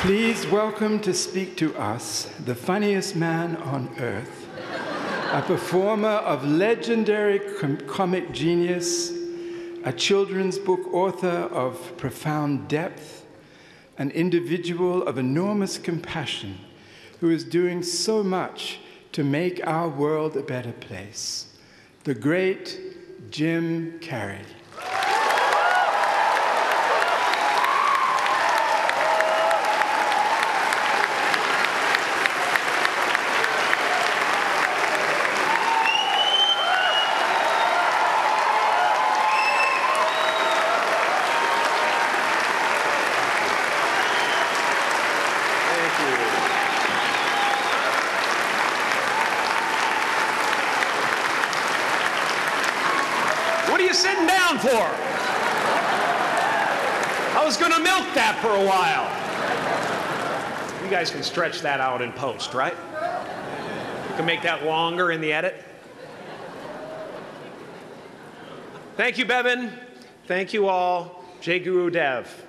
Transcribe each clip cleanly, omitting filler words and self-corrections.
Please welcome to speak to us the funniest man on earth, a performer of legendary comic genius, a children's book author of profound depth, an individual of enormous compassion who is doing so much to make our world a better place, the great Jim Carrey. Sitting down for? I was going to milk that for a while. You guys can stretch that out in post, right? You can make that longer in the edit. Thank you, Bevan. Thank you all. Jai Guru Dev.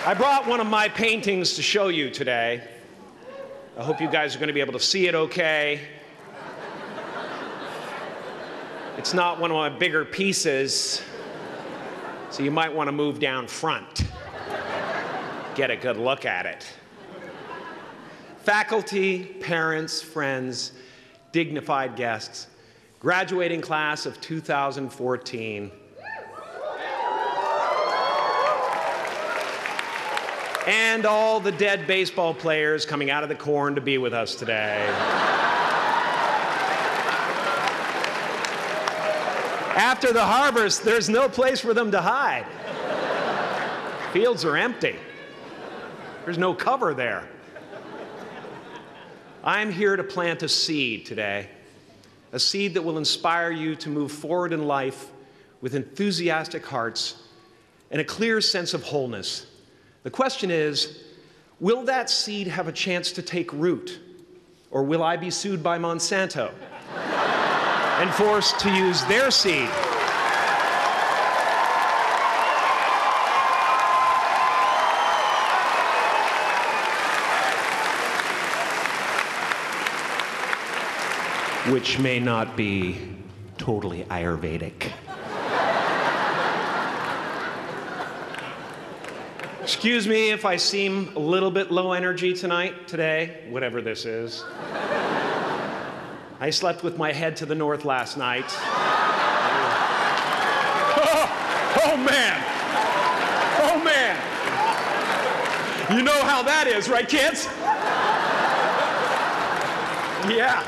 I brought one of my paintings to show you today. I hope you guys are going to be able to see it okay. It's not one of my bigger pieces, so you might want to move down front. Get a good look at it. Faculty, parents, friends, dignified guests, graduating class of 2014. And all the dead baseball players coming out of the corn to be with us today. After the harvest, there's no place for them to hide. Fields are empty. There's no cover there. I'm here to plant a seed today, a seed that will inspire you to move forward in life with enthusiastic hearts and a clear sense of wholeness. The question is, will that seed have a chance to take root, or will I be sued by Monsanto and forced to use their seed? Which may not be totally Ayurvedic. Excuse me if I seem a little bit low energy today, whatever this is. I slept with my head to the north last night. Oh man! Oh man! You know how that is, right, kids? Yeah.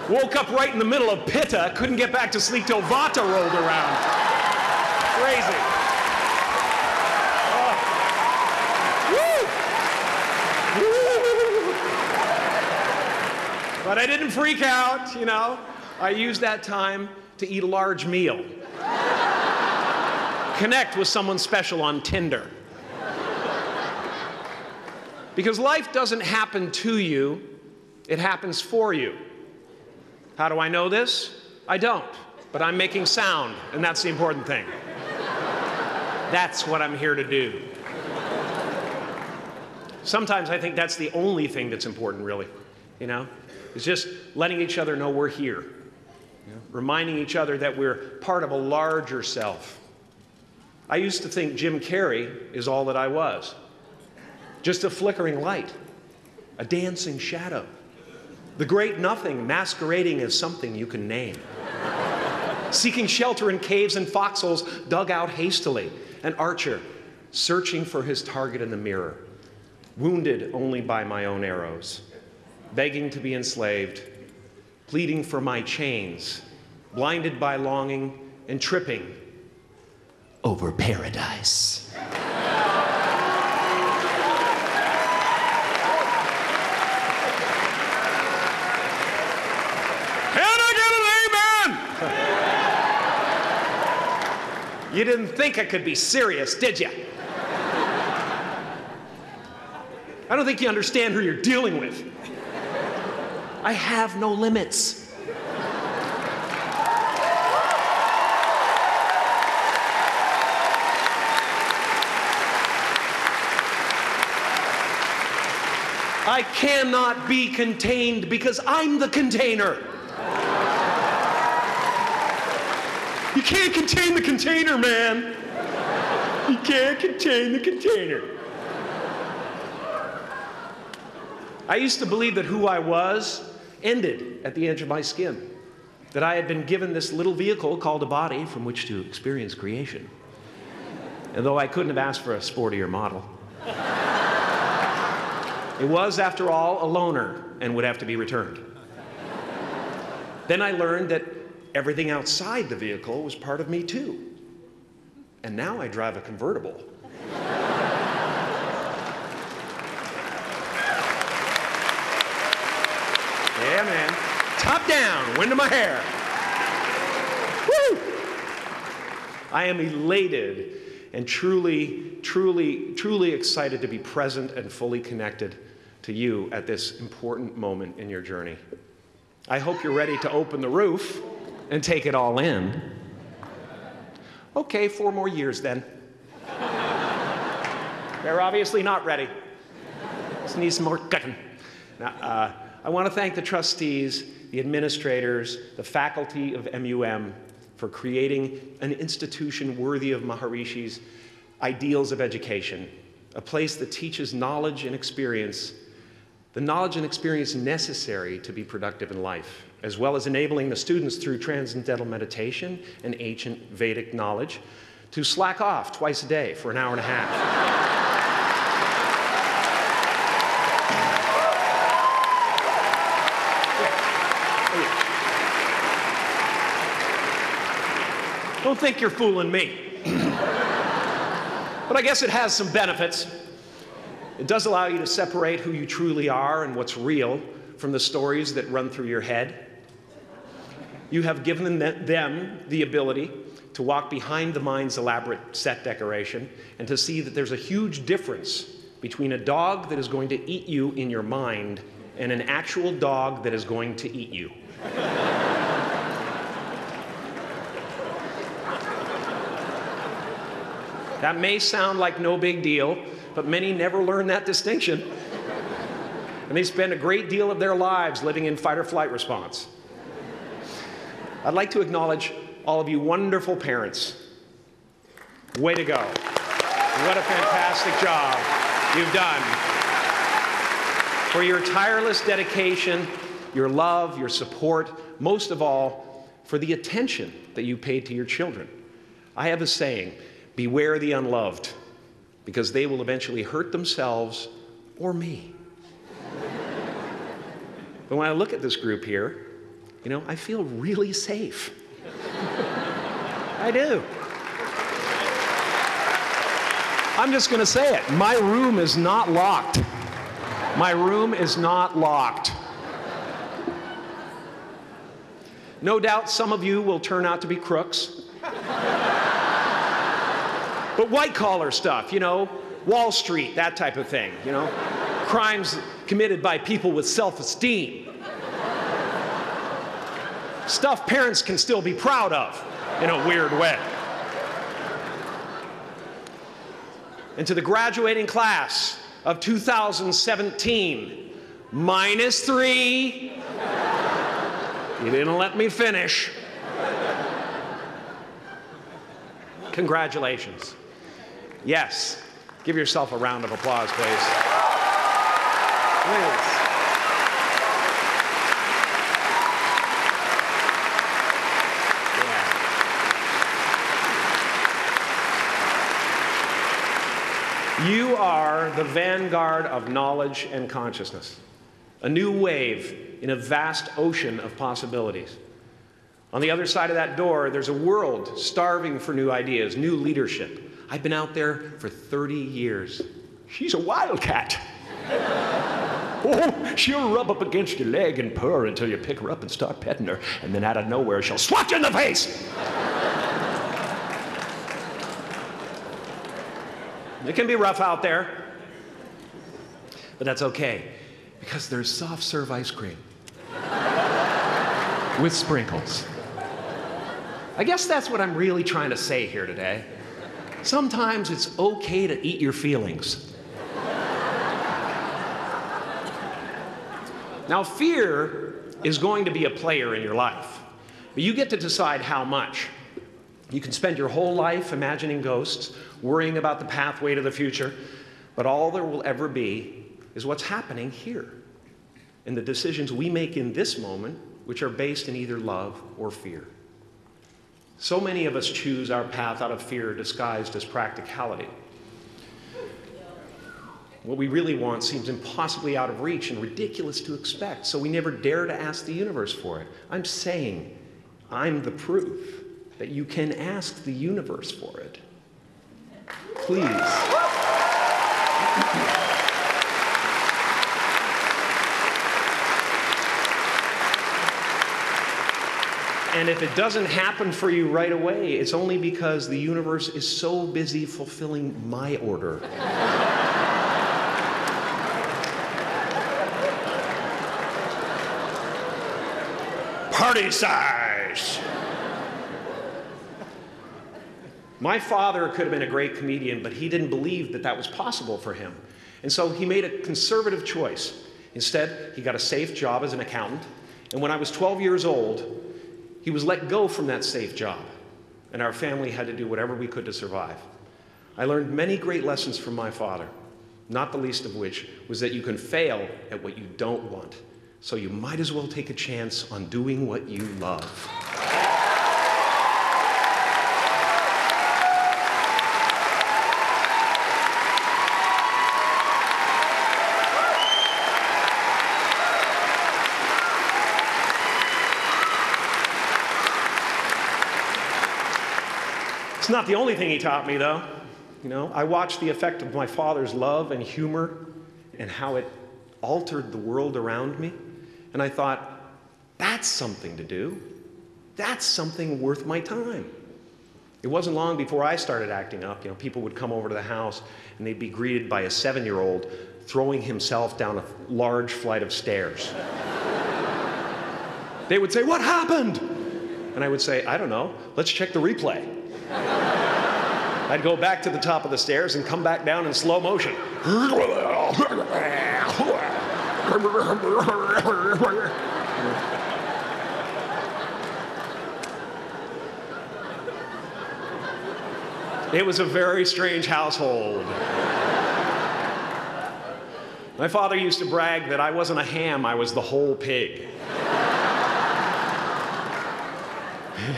Woke up right in the middle of Pitta, couldn't get back to sleep till Vata rolled around. Crazy. But I didn't freak out, you know. I used that time to eat a large meal. Connect with someone special on Tinder. Because life doesn't happen to you, it happens for you. How do I know this? I don't, but I'm making sound, and that's the important thing. That's what I'm here to do. Sometimes I think that's the only thing that's important, really, you know? It's just letting each other know we're here. You know? Reminding each other that we're part of a larger self. I used to think Jim Carrey is all that I was. Just a flickering light, a dancing shadow, the great nothing masquerading as something you can name. Seeking shelter in caves and foxholes dug out hastily, an archer searching for his target in the mirror, wounded only by my own arrows, begging to be enslaved, pleading for my chains, blinded by longing and tripping over paradise. You didn't think I could be serious, did you? I don't think you understand who you're dealing with. I have no limits. I cannot be contained because I'm the container. You can't contain the container, man. You can't contain the container. I used to believe that who I was ended at the edge of my skin, that I had been given this little vehicle called a body from which to experience creation. And though I couldn't have asked for a sportier model, it was, after all, a loaner and would have to be returned. Then I learned that everything outside the vehicle was part of me too. And now I drive a convertible. Yeah, man. Top down, wind in my hair. Woo! I am elated and truly, truly, truly excited to be present and fully connected to you at this important moment in your journey. I hope you're ready to open the roof and take it all in. Okay, 4 more years then. They're obviously not ready. Just need some more cooking. Now, I want to thank the trustees, the administrators, the faculty of MUM for creating an institution worthy of Maharishi's ideals of education, a place that teaches knowledge and experience, the knowledge and experience necessary to be productive in life, as well as enabling the students through transcendental meditation and ancient Vedic knowledge to slack off twice a day for an hour and a half. Don't think you're fooling me. But I guess it has some benefits. It does allow you to separate who you truly are and what's real from the stories that run through your head. You have given them the ability to walk behind the mind's elaborate set decoration and to see that there's a huge difference between a dog that is going to eat you in your mind and an actual dog that is going to eat you. That may sound like no big deal, but many never learn that distinction. And they spend a great deal of their lives living in fight or flight response. I'd like to acknowledge all of you wonderful parents. Way to go. What a fantastic job you've done. For your tireless dedication, your love, your support, most of all, for the attention that you paid to your children. I have a saying, beware the unloved, because they will eventually hurt themselves or me. But when I look at this group here, you know, I feel really safe. I do. I'm just going to say it. My room is not locked. My room is not locked. No doubt some of you will turn out to be crooks. But white-collar stuff, you know, Wall Street, that type of thing, you know, crimes committed by people with self-esteem. Stuff parents can still be proud of in a weird way. And to the graduating class of 2017, -3. You didn't let me finish. Congratulations. Yes. Give yourself a round of applause, please. Please. Yeah. You are the vanguard of knowledge and consciousness, a new wave in a vast ocean of possibilities. On the other side of that door, there's a world starving for new ideas, new leadership. I've been out there for 30 years. She's a wildcat. Oh, she'll rub up against your leg and purr until you pick her up and start petting her, and then out of nowhere, she'll swat you in the face. It can be rough out there, but that's okay, because there's soft serve ice cream with sprinkles. I guess that's what I'm really trying to say here today. Sometimes it's okay to eat your feelings. Now, fear is going to be a player in your life, but you get to decide how much. You can spend your whole life imagining ghosts, worrying about the pathway to the future, but all there will ever be is what's happening here, and the decisions we make in this moment, which are based in either love or fear. So many of us choose our path out of fear disguised as practicality. What we really want seems impossibly out of reach and ridiculous to expect, so we never dare to ask the universe for it. I'm saying I'm the proof that you can ask the universe for it. Please. And if it doesn't happen for you right away, it's only because the universe is so busy fulfilling my order. Party size! My father could have been a great comedian, but he didn't believe that that was possible for him. And so he made a conservative choice. Instead, he got a safe job as an accountant. And when I was 12 years old, he was let go from that safe job. And our family had to do whatever we could to survive. I learned many great lessons from my father, not the least of which was that you can fail at what you don't want. So you might as well take a chance on doing what you love. It's not the only thing he taught me, though. You know, I watched the effect of my father's love and humor and how it altered the world around me. And I thought, that's something to do. That's something worth my time. It wasn't long before I started acting up. You know, people would come over to the house and they'd be greeted by a 7-year-old throwing himself down a large flight of stairs. They would say, "What happened?" And I would say, "I don't know. Let's check the replay." I'd go back to the top of the stairs and come back down in slow motion. It was a very strange household. My father used to brag that I wasn't a ham, I was the whole pig.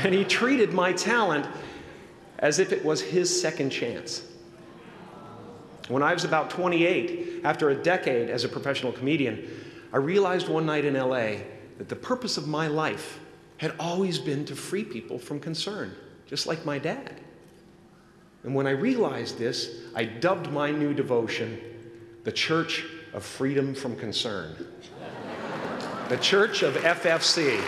And he treated my talent as if it was his second chance. When I was about 28, after a decade as a professional comedian, I realized one night in LA that the purpose of my life had always been to free people from concern, just like my dad. And when I realized this, I dubbed my new devotion the Church of Freedom from Concern. The Church of FFC.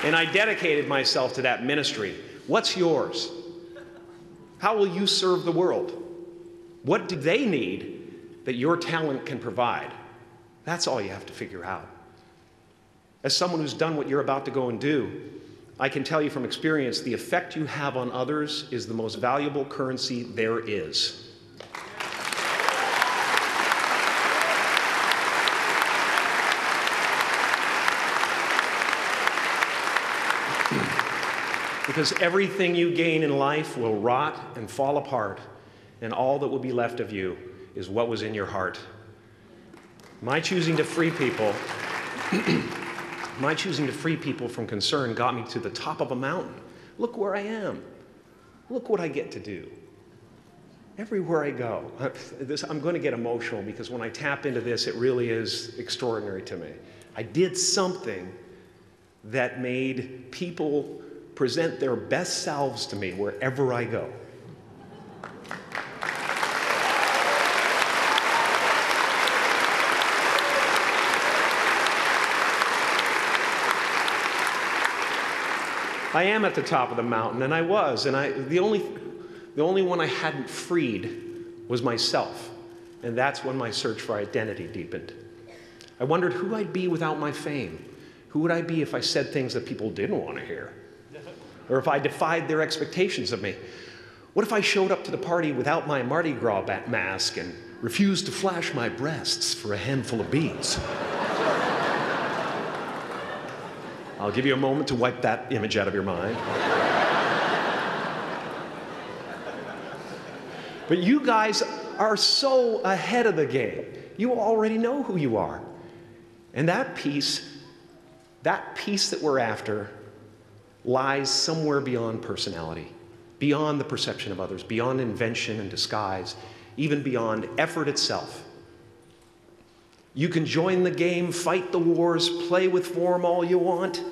And I dedicated myself to that ministry. What's yours? How will you serve the world? What do they need that your talent can provide? That's all you have to figure out. As someone who's done what you're about to go and do, I can tell you from experience, the effect you have on others is the most valuable currency there is. Because everything you gain in life will rot and fall apart, and all that will be left of you is what was in your heart. My choosing to free people, from concern got me to the top of a mountain. Look where I am. Look what I get to do. Everywhere I go. I'm going to get emotional because when I tap into this, it really is extraordinary to me. I did something that made people present their best selves to me wherever I go. I am at the top of the mountain, and I was, and the only one I hadn't freed was myself, and that's when my search for identity deepened. I wondered who I'd be without my fame. Who would I be if I said things that people didn't want to hear? Or if I defied their expectations of me? What if I showed up to the party without my Mardi Gras mask and refused to flash my breasts for a handful of beads? I'll give you a moment to wipe that image out of your mind. But you guys are so ahead of the game. You already know who you are. And that peace that we're after lies somewhere beyond personality, beyond the perception of others, beyond invention and disguise, even beyond effort itself. You can join the game, fight the wars, play with form all you want,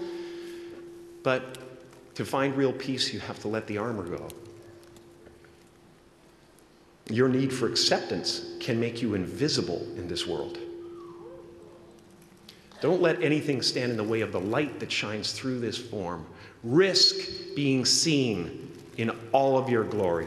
but to find real peace, you have to let the armor go. Your need for acceptance can make you invisible in this world. Don't let anything stand in the way of the light that shines through this form. Risk being seen in all of your glory.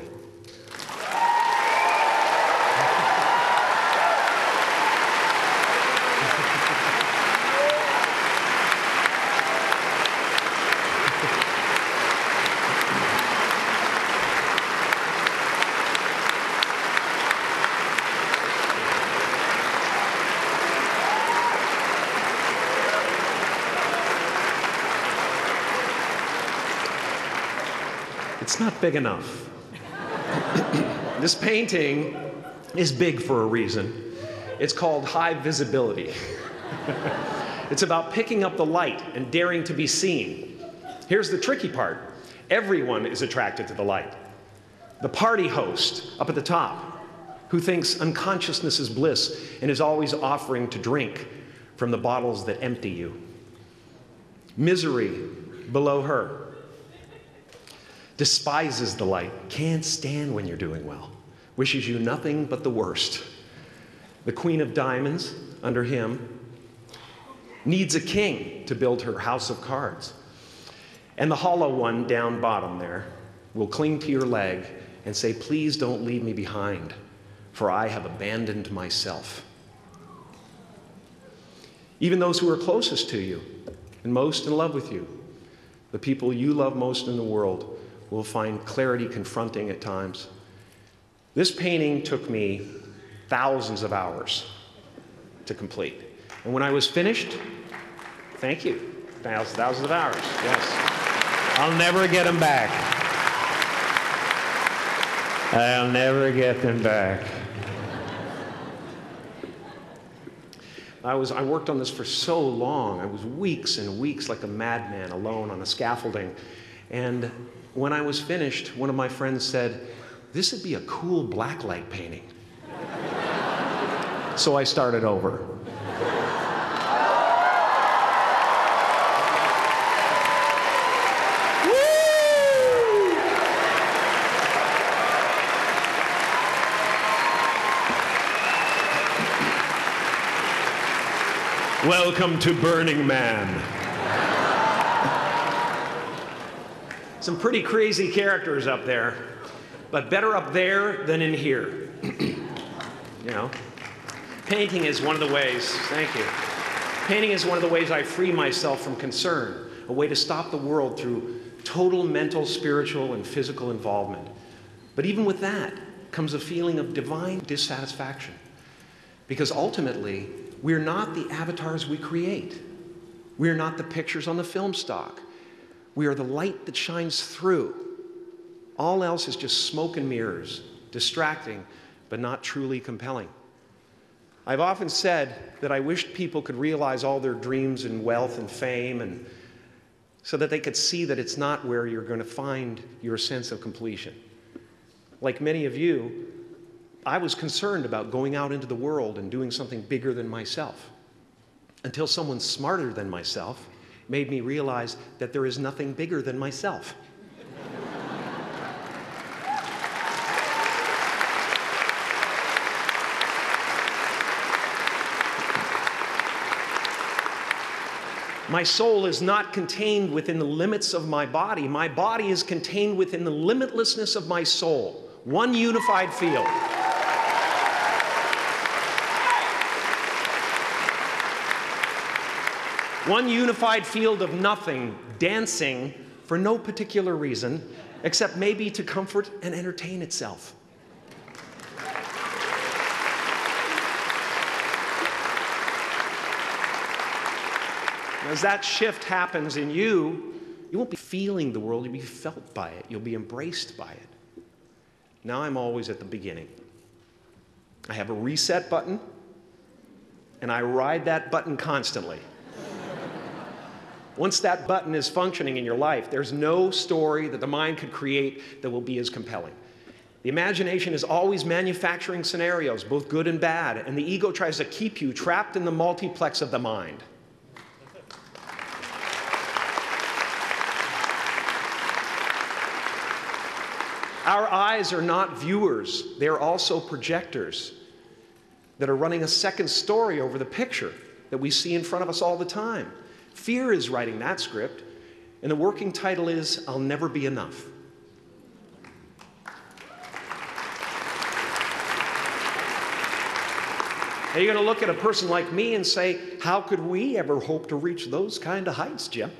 It's not big enough. This painting is big for a reason. It's called high visibility. It's about picking up the light and daring to be seen. Here's the tricky part. Everyone is attracted to the light. The party host up at the top, who thinks unconsciousness is bliss and is always offering to drink from the bottles that empty you. Misery below her. Despises the light, can't stand when you're doing well, wishes you nothing but the worst. The Queen of Diamonds, under him, needs a king to build her house of cards. And the hollow one down bottom there will cling to your leg and say, please don't leave me behind, for I have abandoned myself. Even those who are closest to you and most in love with you, the people you love most in the world, will find clarity confronting at times. This painting took me thousands of hours to complete. And when I was finished, thank you, thousands of hours, yes. I'll never get them back. I'll never get them back. I worked on this for so long. I was weeks and weeks like a madman alone on a scaffolding. And when I was finished, one of my friends said, this would be a cool blacklight painting. So I started over. Welcome to Burning Man. Some pretty crazy characters up there, but better up there than in here. You know, painting is one of the ways, thank you. Painting is one of the ways I free myself from concern, a way to stop the world through total mental, spiritual, and physical involvement. But even with that comes a feeling of divine dissatisfaction, because ultimately, we're not the avatars we create. We're not the pictures on the film stock. We are the light that shines through. All else is just smoke and mirrors, distracting, but not truly compelling. I've often said that I wished people could realize all their dreams and wealth and fame, and so that they could see that it's not where you're going to find your sense of completion. Like many of you, I was concerned about going out into the world and doing something bigger than myself, until someone smarter than myself made me realize that there is nothing bigger than myself. My soul is not contained within the limits of my body. My body is contained within the limitlessness of my soul, one unified field. One unified field of nothing, dancing for no particular reason, except maybe to comfort and entertain itself. As that shift happens in you, you won't be feeling the world, you'll be felt by it. You'll be embraced by it. Now I'm always at the beginning. I have a reset button, and I ride that button constantly. Once that button is functioning in your life, there's no story that the mind could create that will be as compelling. The imagination is always manufacturing scenarios, both good and bad, and the ego tries to keep you trapped in the multiplex of the mind. Our eyes are not viewers, they're also projectors that are running a second story over the picture that we see in front of us all the time. Fear is writing that script, and the working title is, I'll Never Be Enough. Now you're going to look at a person like me and say, how could we ever hope to reach those kind of heights, Jim?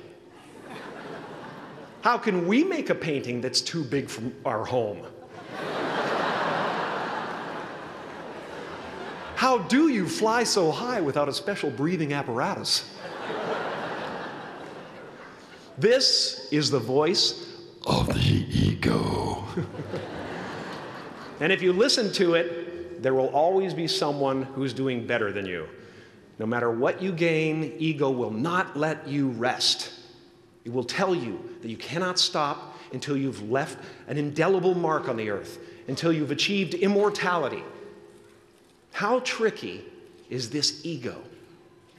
How can we make a painting that's too big for our home? How do you fly so high without a special breathing apparatus? This is the voice of the ego. And if you listen to it, there will always be someone who's doing better than you. No matter what you gain, ego will not let you rest. It will tell you that you cannot stop until you've left an indelible mark on the earth, until you've achieved immortality. How tricky is this ego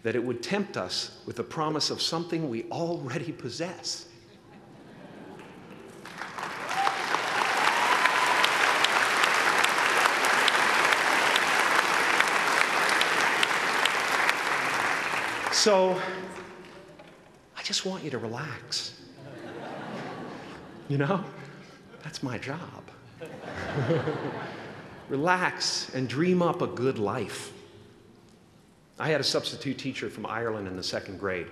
that it would tempt us with the promise of something we already possess? So, I just want you to relax. You know, that's my job. Relax and dream up a good life. I had a substitute teacher from Ireland in the 2nd grade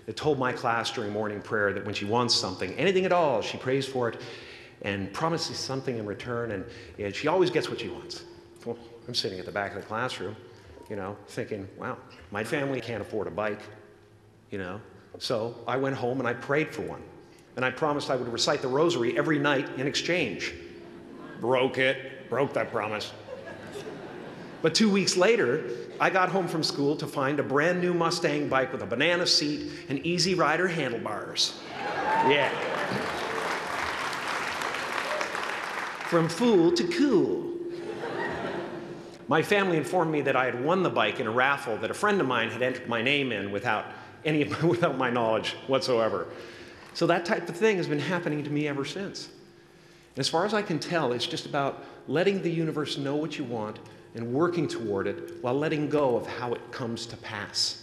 that told my class during morning prayer that when she wants something, anything at all, she prays for it and promises something in return, and she always gets what she wants. Well, I'm sitting at the back of the classroom, you know, thinking, wow, my family can't afford a bike, you know. So I went home and I prayed for one. And I promised I would recite the rosary every night in exchange. Broke that promise. But 2 weeks later, I got home from school to find a brand new Mustang bike with a banana seat and Easy Rider handlebars. Yeah. From fool to cool. My family informed me that I had won the bike in a raffle that a friend of mine had entered my name in without my knowledge whatsoever. So that type of thing has been happening to me ever since. And as far as I can tell, it's just about letting the universe know what you want and working toward it while letting go of how it comes to pass.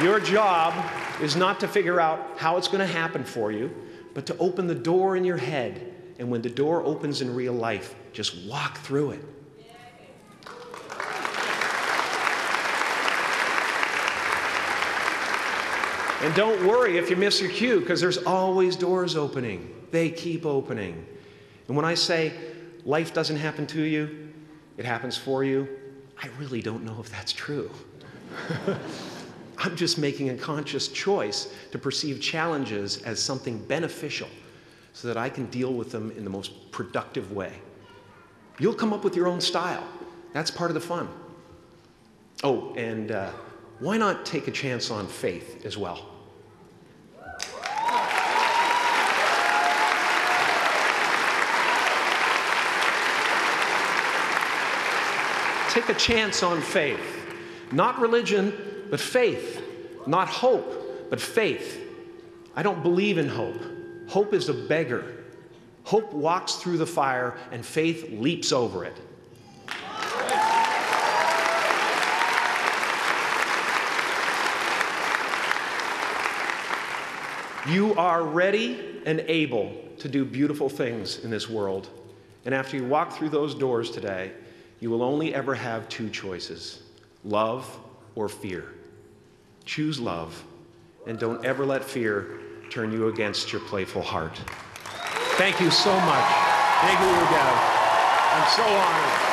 Your job is not to figure out how it's going to happen for you, but to open the door in your head. And when the door opens in real life, just walk through it. And don't worry if you miss your cue, because there's always doors opening. They keep opening. And when I say life doesn't happen to you, it happens for you, I really don't know if that's true. I'm just making a conscious choice to perceive challenges as something beneficial so that I can deal with them in the most productive way. You'll come up with your own style. That's part of the fun. Oh, and why not take a chance on faith as well? Take a chance on faith. Not religion, but faith. Not hope, but faith. I don't believe in hope. Hope is a beggar. Hope walks through the fire, and faith leaps over it. You are ready and able to do beautiful things in this world. And after you walk through those doors today, You will only ever have two choices, love or fear. Choose love, and don't ever let fear turn you against your playful heart. Thank you so much. Thank you, Miguel. I'm so honored.